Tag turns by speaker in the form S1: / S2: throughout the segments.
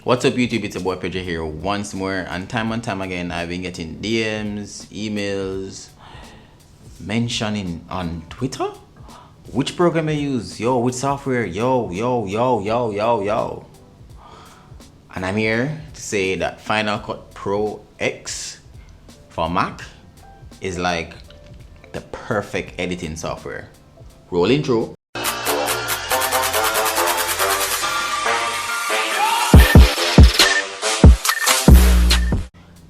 S1: What's up YouTube, it's your boy Pedro here once more, and time again I've been getting DMs, emails, mentioning on Twitter which program I use, yo, which software, yo. And I'm here to say that Final Cut Pro X for Mac is like the perfect editing software. Roll intro.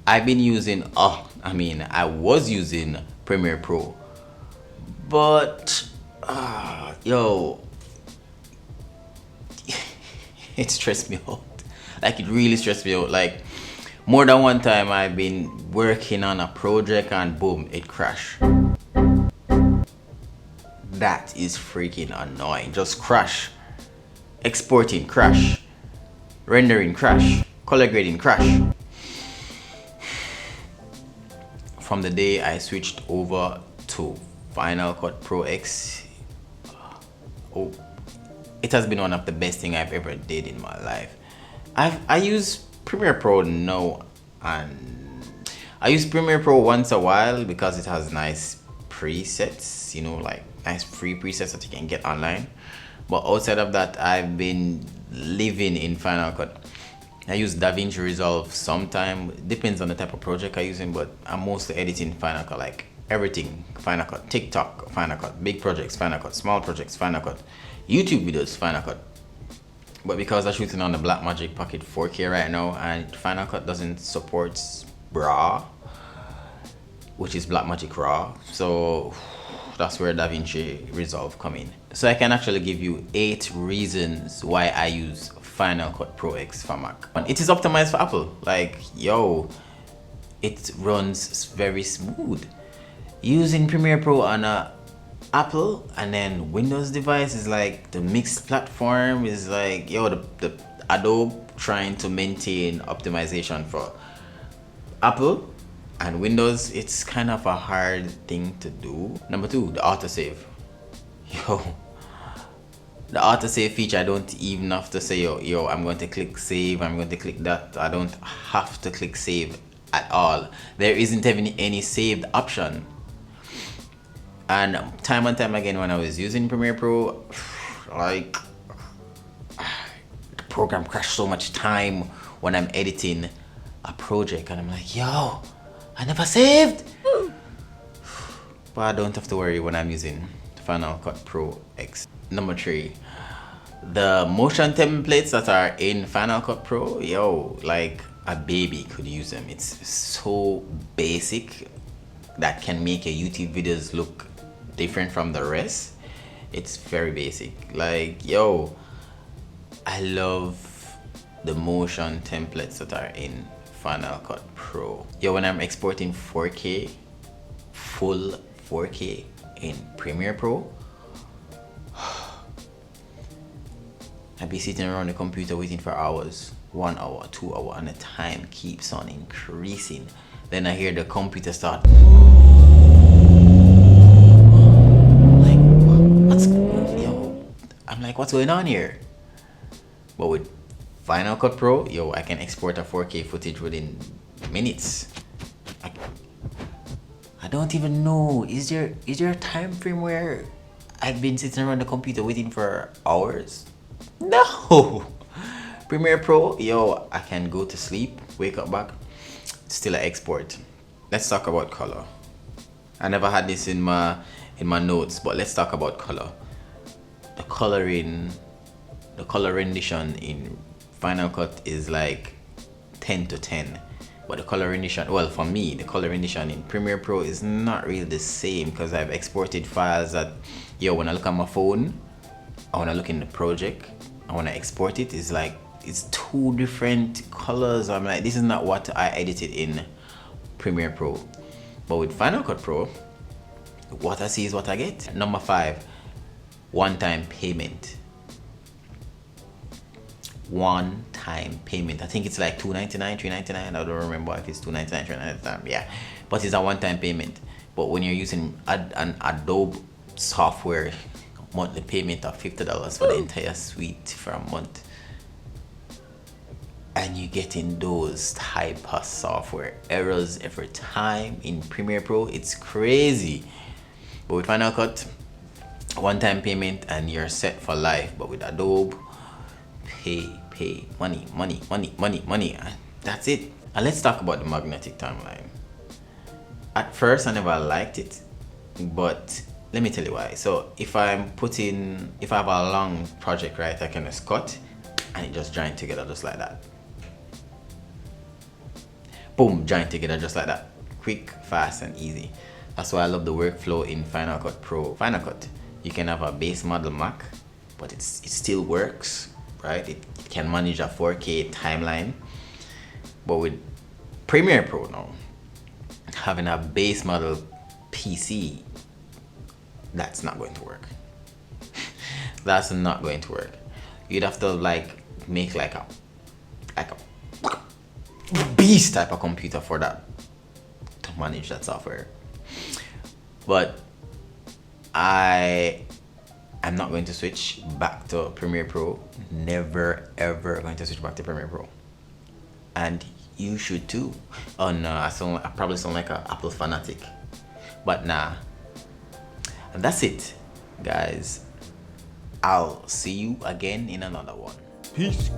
S1: I've been using, I was using Premiere Pro, but it stressed me out. Like, it really stressed me out. Like, more than one time I've been working on a project and boom, it crashed. That is freaking annoying. Just crash. Exporting, crash. Rendering, crash. Color grading, crash. From the day I switched over to Final Cut Pro X, it has been one of the best things I've ever did in my life. I use Premiere Pro now, and I use Premiere Pro once a while because it has nice presets, like nice free presets that you can get online. But outside of that, I've been living in Final Cut. I use DaVinci Resolve sometime, depends on the type of project I'm using, but I'm mostly editing Final Cut, like everything Final Cut, TikTok, Final Cut, big projects, Final Cut, small projects, Final Cut, YouTube videos, Final Cut. But because I'm shooting on the Blackmagic Pocket 4K right now, and Final Cut doesn't support RAW, which is Blackmagic RAW, so that's where DaVinci Resolve come in. So I can actually give you 8 reasons why I use Final Cut Pro X for Mac. It is optimized for Apple. Like, it runs very smooth. Using Premiere Pro on a Apple and then Windows device is like the mixed platform is like, the Adobe trying to maintain optimization for Apple and Windows. It's kind of a hard thing to do. Number 2, the autosave. The autosave feature, I don't even have to say, I'm going to click save, I'm going to click that. I don't have to click save at all. There isn't even any saved option. And time and time again when I was using Premiere Pro, like, the program crashed so much time when I'm editing a project, and I'm like, I never saved. But I don't have to worry when I'm using Final Cut Pro X. Number 3, the motion templates that are in Final Cut Pro, like a baby could use them. It's so basic that can make your YouTube videos look different from the rest. It's very basic. Like, I love the motion templates that are in Final Cut Pro. When I'm exporting 4K, full 4K in Premiere Pro, I'd be sitting around the computer waiting for hours, 1 hour, 2 hours, and the time keeps on increasing. Then I hear the computer start. I'm like, what's going on here? But with Final Cut Pro, I can export a 4K footage within minutes. I don't even know. Is there a time frame where I've been sitting around the computer waiting for hours? No. Premiere Pro, I can go to sleep, wake up back, still an export. Let's talk about color. I never had this in my notes, but let's talk about color. The color rendition in Final Cut is like 10 to 10. But the color rendition, well, for me, the color rendition in Premiere Pro is not really the same, because I've exported files that, when I look at my phone, I want to look in the project, I want to export it, it's like, it's 2 different colors. I'm like, this is not what I edited in Premiere Pro. But with Final Cut Pro, what I see is what I get. Number 5, one-time payment. One-time payment. I think it's like $2.99, $3.99. I don't remember if it's $2.99, $3.99. Yeah, but it's a one-time payment. But when you're using an Adobe software, monthly payment of $50 for the entire suite for a month, and you're getting those type of software errors every time in Premiere Pro. It's crazy. But with Final Cut, one-time payment and you're set for life. But with Adobe, pay money, and that's it. And let's talk about the magnetic timeline. At first I never liked it, but let me tell you why. So if I have a long project, right, I can just cut and it just join together just like that. Boom, join together just like that. Quick, fast and easy. That's why I love the workflow in Final Cut Pro. Final Cut, you can have a base model Mac, but it still works, right? It can manage a 4K timeline. But with Premiere Pro now, having a base model PC, that's not going to work. That's not going to work. You'd have to make like a beast type of computer for that, to manage that software. But I'm not going to switch back to Premiere Pro. Never ever going to switch back to Premiere Pro. And you should too. Oh no, I probably sound like an Apple fanatic, but nah. And that's it, guys. I'll see you again in another one. Peace.